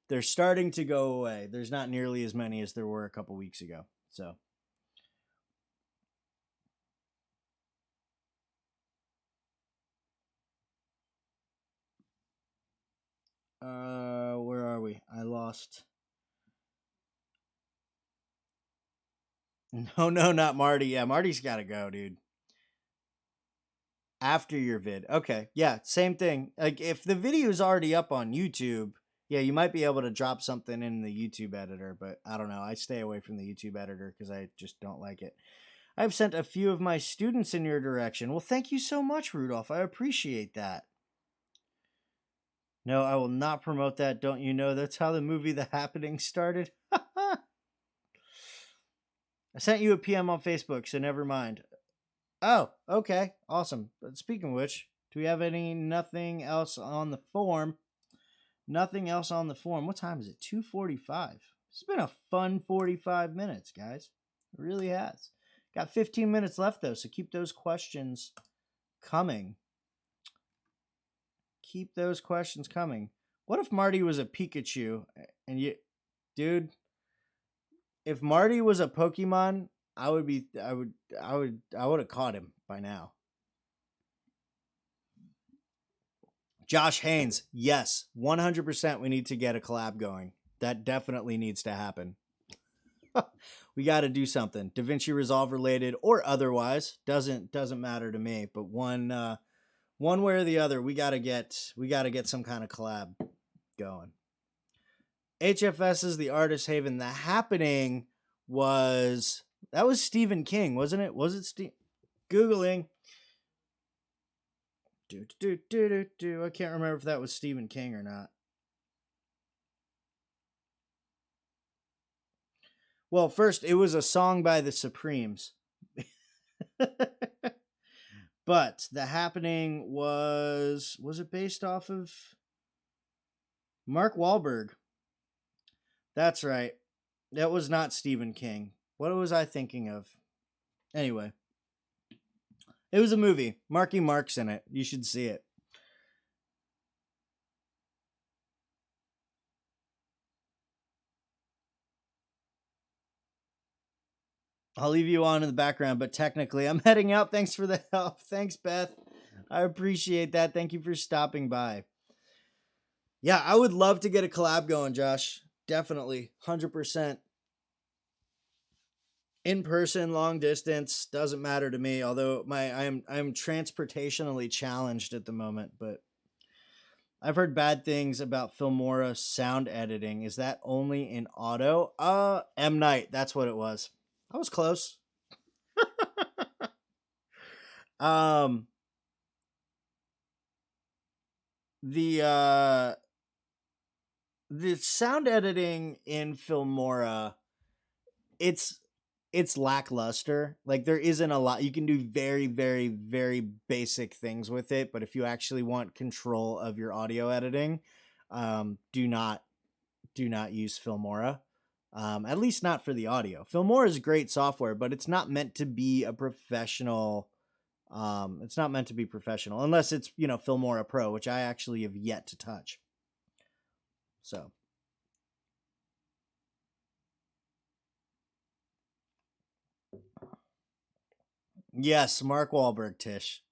They're starting to go away. There's not nearly as many as there were a couple weeks ago. So. Where are we? I lost. No, not Marty. Yeah, Marty's got to go, dude. After your vid. Okay. Yeah, same thing. Like if the video is already up on YouTube, yeah, you might be able to drop something in the YouTube editor, but I don't know. I stay away from the YouTube editor because I just don't like it. I've sent a few of my students in your direction. Well, thank you so much, Rudolph. I appreciate that. No, I will not promote that. Don't you know that's how the movie The Happening started? I sent you a PM on Facebook, so never mind. Oh, okay. Awesome. But speaking of which, do we have nothing else on the form? Nothing else on the form. What time is it? 2:45. It's been a fun 45 minutes, guys. It really has. Got 15 minutes left, though, so keep those questions coming. Keep those questions coming. What if Marty was a Pikachu and you, dude, if Marty was a Pokemon, I would have caught him by now. Josh Haynes, yes, 100% we need to get a collab going. That definitely needs to happen. We got to do something. DaVinci Resolve related or otherwise, doesn't matter to me, but one way or the other, we got to get some kind of collab going. HFS is the Artist Haven. The Happening was Stephen King, wasn't it? Was it Googling? I can't remember if that was Stephen King or not. Well, first, it was a song by the Supremes. But The Happening was it based off of Mark Wahlberg? That's right. That was not Stephen King. What was I thinking of? Anyway, it was a movie. Marky Mark's in it. You should see it. I'll leave you on in the background, but technically I'm heading out. Thanks for the help. Thanks, Beth. I appreciate that. Thank you for stopping by. Yeah, I would love to get a collab going, Josh. Definitely. 100%. In person, long distance, doesn't matter to me. Although I'm transportationally challenged at the moment, but I've heard bad things about Filmora sound editing. Is that only in auto? M Night, that's what it was. I was close. Um, the uh, the sound editing in Filmora, it's it's lackluster. Like there isn't a lot. You can do very, very, very basic things with it, but if you actually want control of your audio editing, do not use Filmora. At least not for the audio. Filmora is great software, but it's not meant to be a professional. It's not meant to be professional unless it's Filmora Pro, which I actually have yet to touch. So yes, Mark Wahlberg, Tish.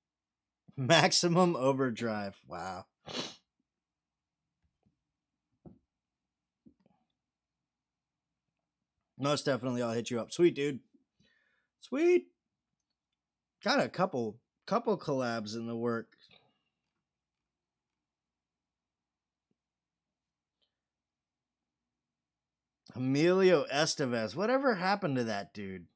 Maximum Overdrive. Wow. Most definitely, I'll hit you up. Sweet, dude. Sweet. Got a couple collabs in the work. Emilio Estevez. Whatever happened to that dude?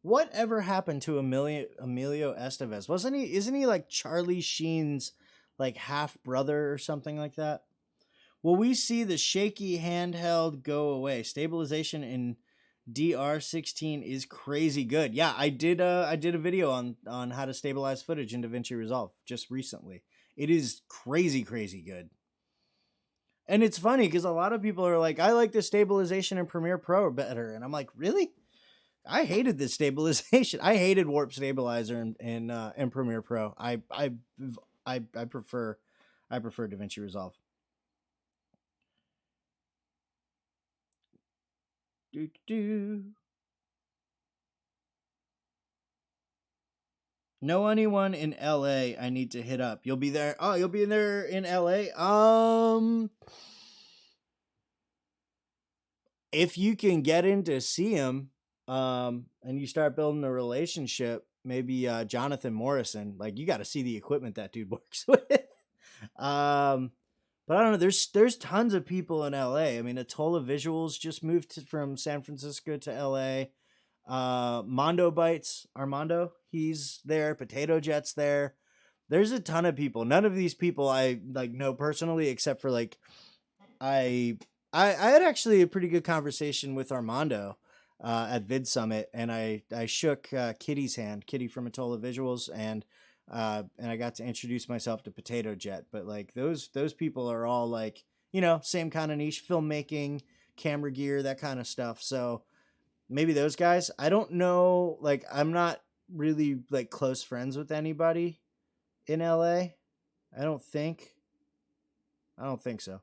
Whatever happened to Emilio Estevez? Isn't he like Charlie Sheen's like half brother or something like that? Will we see the shaky handheld go away? Stabilization in DR16 is crazy good. Yeah, I did a video on how to stabilize footage in DaVinci Resolve just recently. It is crazy good. And it's funny because a lot of people are like, I like the stabilization in Premiere Pro better. And I'm like, really? I hated this stabilization. I hated Warp Stabilizer in Premiere Pro. I prefer DaVinci Resolve. Do do. Know anyone in LA I need to hit up? You'll be there. Oh, you'll be there in LA. If you can get in to see him, and you start building a relationship, maybe Jonathan Morrison. Like you got to see the equipment that dude works with. But I don't know. There's tons of people in LA. I mean, Atola Visuals just moved from San Francisco to LA. Mondo Bites, Armando, he's there. Potato Jet's there. There's a ton of people. None of these people I like know personally, except for like I had actually a pretty good conversation with Armando at Vid Summit, and I shook Kitty's hand, Kitty from Atola Visuals, and I got to introduce myself to Potato Jet. But like those people are all like same kind of niche, filmmaking, camera gear, that kind of stuff. So maybe those guys. I don't know. Like I'm not really like close friends with anybody in LA. I don't think. I don't think so.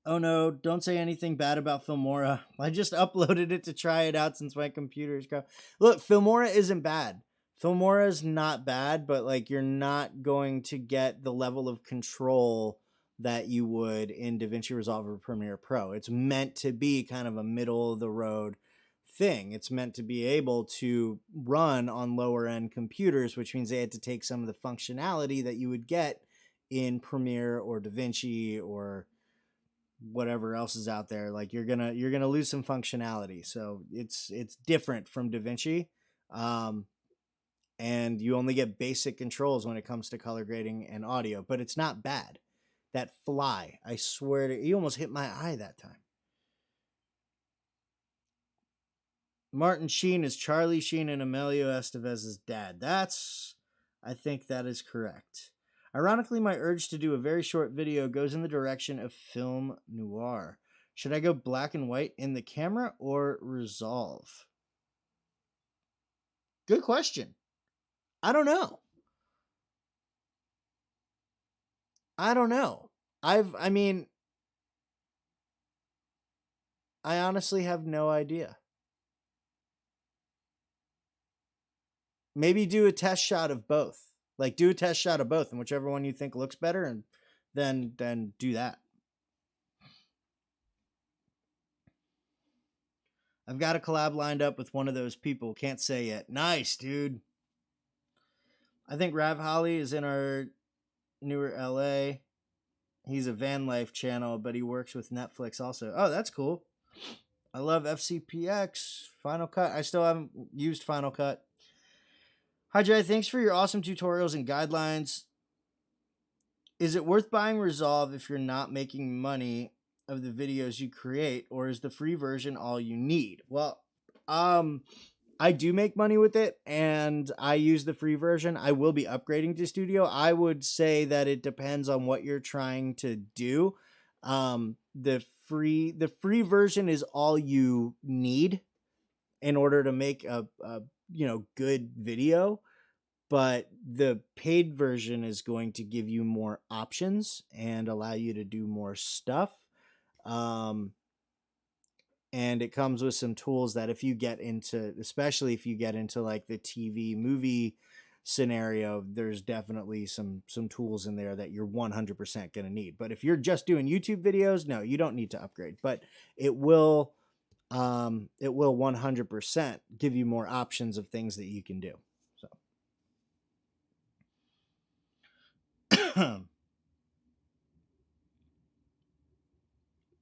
Oh no, don't say anything bad about Filmora. I just uploaded it to try it out since my computer's go. Look, Filmora isn't bad. Filmora is not bad, but like you're not going to get the level of control that you would in DaVinci Resolve or Premiere Pro. It's meant to be kind of a middle of the road thing. It's meant to be able to run on lower end computers, which means they had to take some of the functionality that you would get in Premiere or DaVinci or whatever else is out there. Like you're gonna lose some functionality. So it's different from DaVinci. And you only get basic controls when it comes to color grading and audio, but it's not bad. That fly, I swear to you, almost hit my eye that time. Martin Sheen is Charlie Sheen and Emilio Estevez's dad. I think that is correct. Ironically, my urge to do a very short video goes in the direction of film noir. Should I go black and white in the camera or resolve? Good question. I don't know. I mean, I honestly have no idea. Maybe do a test shot of both. Like do a test shot of both, and whichever one you think looks better, and then do that. I've got a collab lined up with one of those people. Can't say yet. Nice, dude. I think Rav Holly is in our newer LA. He's a van life channel, but he works with Netflix also. Oh, that's cool. I love FCPX, Final Cut. I still haven't used Final Cut. Hi, Jay. Thanks for your awesome tutorials and guidelines. Is it worth buying Resolve if you're not making money of the videos you create, or is the free version all you need? Well, I do make money with it, and I use the free version. I will be upgrading to Studio. I would say that it depends on what you're trying to do. The free version is all you need in order to make a good video, but the paid version is going to give you more options and allow you to do more stuff. And it comes with some tools that if you get into, especially if you get into like the TV movie scenario, there's definitely some tools in there that you're 100% going to need. But if you're just doing YouTube videos, no, you don't need to upgrade, but it will 100% give you more options of things that you can do. So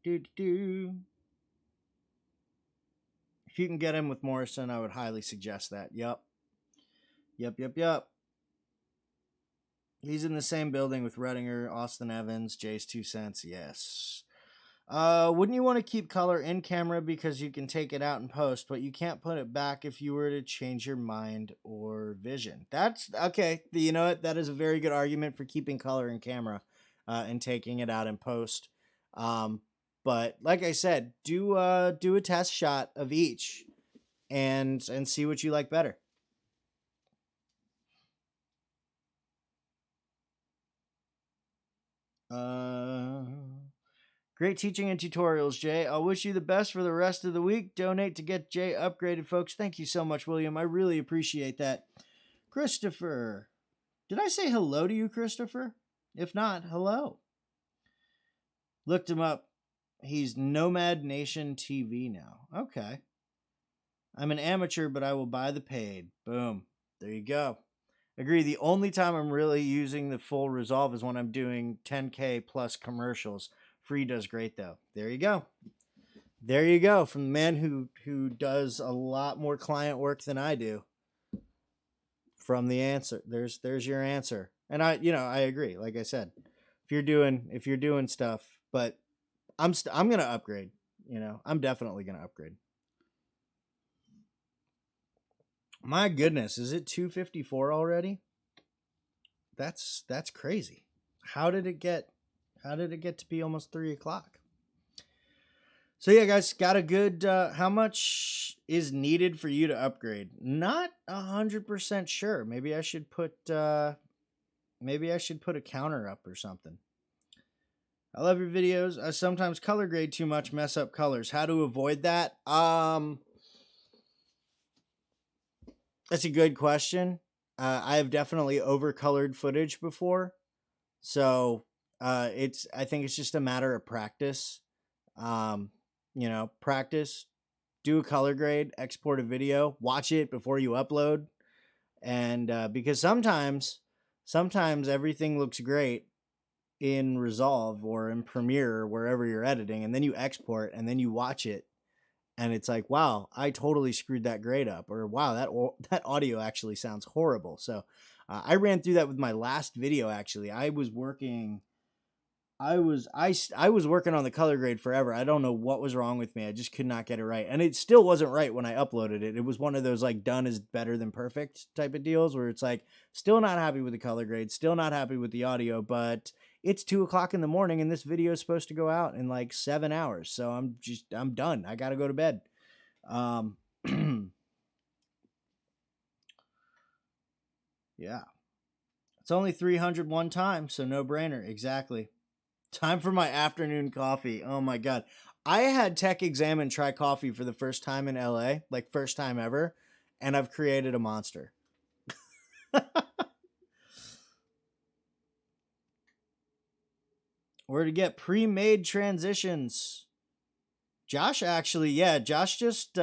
if you can get in with Morrison, I would highly suggest that. Yep. He's in the same building with Redinger, Austin Evans, Jay's 2 cents. Yes. Wouldn't you want to keep color in camera because you can take it out and post, but you can't put it back if you were to change your mind or vision? That's okay. You know what? That is a very good argument for keeping color in camera and taking it out in post. But like I said, do a test shot of each and see what you like better. Great teaching and tutorials, Jay. I'll wish you the best for the rest of the week. Donate to get Jay upgraded, folks. Thank you so much, William. I really appreciate that. Christopher. Did I say hello to you, Christopher? If not, hello. Looked him up. He's Nomad Nation TV now. Okay. I'm an amateur, but I will buy the paid. Boom. There you go. Agree. The only time I'm really using the full Resolve is when I'm doing 10K plus commercials. Free does great, though. There you go. There you go. From the man who does a lot more client work than I do. From the answer. There's your answer. And I agree. Like I said, if you're doing stuff, but I'm going to upgrade. I'm definitely going to upgrade. My goodness, is it 2:54 already? That's crazy. How did it get to be almost 3:00? So yeah, guys, got a good. How much is needed for you to upgrade? Not 100% sure. Maybe I should put a counter up or something. I love your videos. I sometimes color grade too much, mess up colors. How to avoid that? That's a good question. I have definitely overcolored footage before, so I think it's just a matter of practice. Practice, do a color grade, export a video, watch it before you upload, and because sometimes everything looks great in Resolve or in Premiere or wherever you're editing, and then you export and then you watch it. And it's like, wow, I totally screwed that grade up, or wow, that audio actually sounds horrible. So I ran through that with my last video. Actually, I was working on the color grade forever. I don't know what was wrong with me. I just could not get it right, and it still wasn't right when I uploaded it. It was one of those like done is better than perfect type of deals where it's like still not happy with the color grade, still not happy with the audio, but it's 2:00 in the morning and this video is supposed to go out in like 7 hours. So I'm done. I got to go to bed. Yeah. It's only 300 one time, so no brainer. Exactly. Time for my afternoon coffee. Oh my God. I had Tech Examine try coffee for the first time in LA, like first time ever, and I've created a monster. Where to get pre-made transitions. Josh actually, yeah, Josh just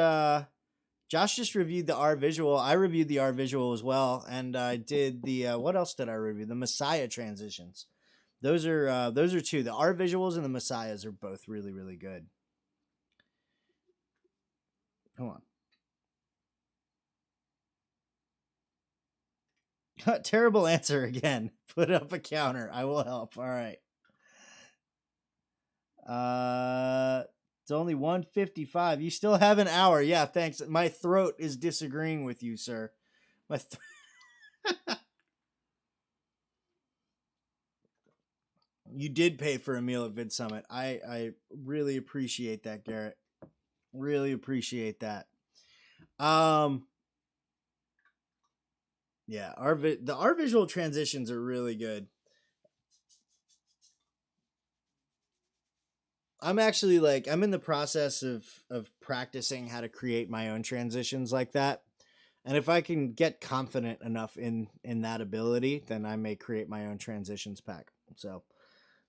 reviewed the R visual. I reviewed the R visual as well, and I did the what else did I review? The Messiah transitions. Those are two. The R visuals and the Messiahs are both really, really good. Come on. Terrible answer again. Put up a counter. I will help. All right. It's only 1:55. You still have an hour. Yeah, thanks. My throat is disagreeing with you, sir. My You did pay for a meal at Vid Summit. I really appreciate that, Garrett. Really appreciate that. Yeah, the our visual transitions are really good. I'm actually I'm in the process of practicing how to create my own transitions like that. And if I can get confident enough in that ability, then I may create my own transitions pack. So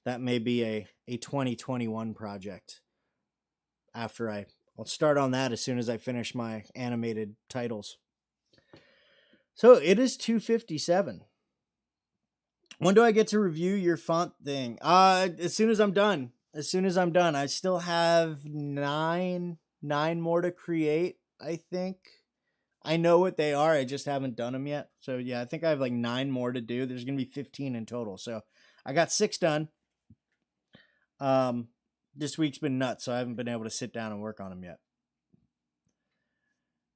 that may be a 2021 project. I'll start on that as soon as I finish my animated titles. So it is 2:57. When do I get to review your font thing? As soon as I'm done. As soon as I'm done. I still have nine more to create, I think. I know what they are. I just haven't done them yet. So yeah, I think I have 9 more to do. There's gonna be 15 in total. So I got 6 done. This week's been nuts, so I haven't been able to sit down and work on them yet.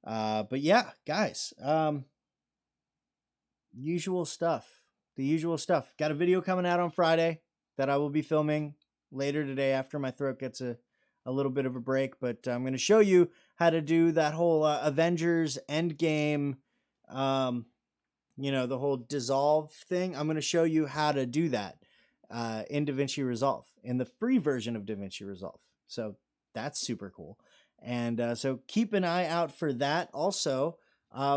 But yeah, guys, usual stuff. The usual stuff. Got a video coming out on Friday that I will be filming later today after my throat gets a little bit of a break. But I'm going to show you how to do that whole Avengers Endgame, the whole dissolve thing. I'm going to show you how to do that in DaVinci Resolve, in the free version of DaVinci Resolve. So that's super cool. And so keep an eye out for that. Also,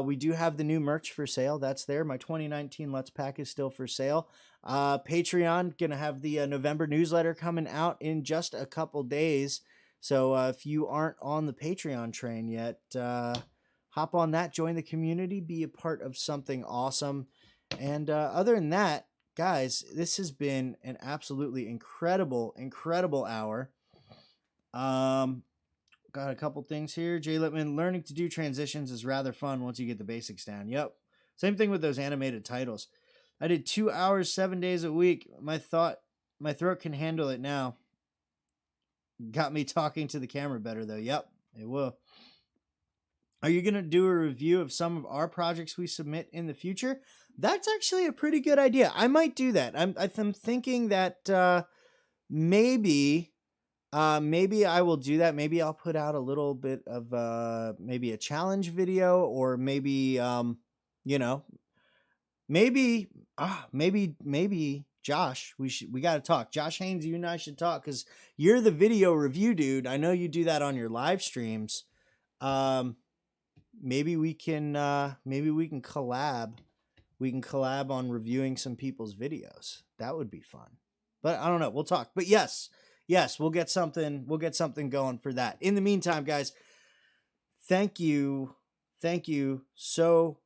we do have the new merch for sale. That's there. My 2019 Let's Pack is still for sale. Patreon, going to have the November newsletter coming out in just a couple days. So if you aren't on the Patreon train yet, hop on that, join the community, be a part of something awesome. And other than that, guys, this has been an absolutely incredible hour. Got a couple things here. Jay Lippman, learning to do transitions is rather fun once you get the basics down. Yep. Same thing with those animated titles. I did 2 hours, 7 days a week. My throat can handle it now. Got me talking to the camera better though. Yep, it will. Are you going to do a review of some of our projects we submit in the future? That's actually a pretty good idea. I might do that. I'm thinking that maybe I will do that. Maybe I'll put out a little bit of maybe a challenge video, or maybe maybe Josh, we got to talk. Josh Haynes, you and I should talk, because you're the video review dude. I know you do that on your live streams. Maybe we can collab. We can collab on reviewing some people's videos. That would be fun. But I don't know. We'll talk. But yes, we'll get something going for that. In the meantime, guys, thank you so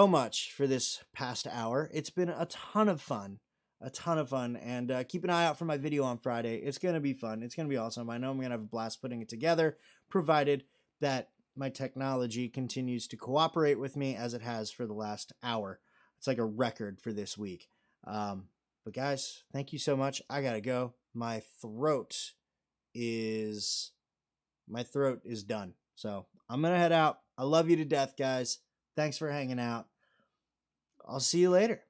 much for this past hour. It's been a ton of fun, and keep an eye out for my video on Friday. It's going to be fun. It's going to be awesome. I know I'm going to have a blast putting it together, provided that my technology continues to cooperate with me as it has for the last hour. It's like a record for this week. But guys, thank you so much. I got to go. My throat is done. So I'm going to head out. I love you to death, guys. Thanks for hanging out. I'll see you later.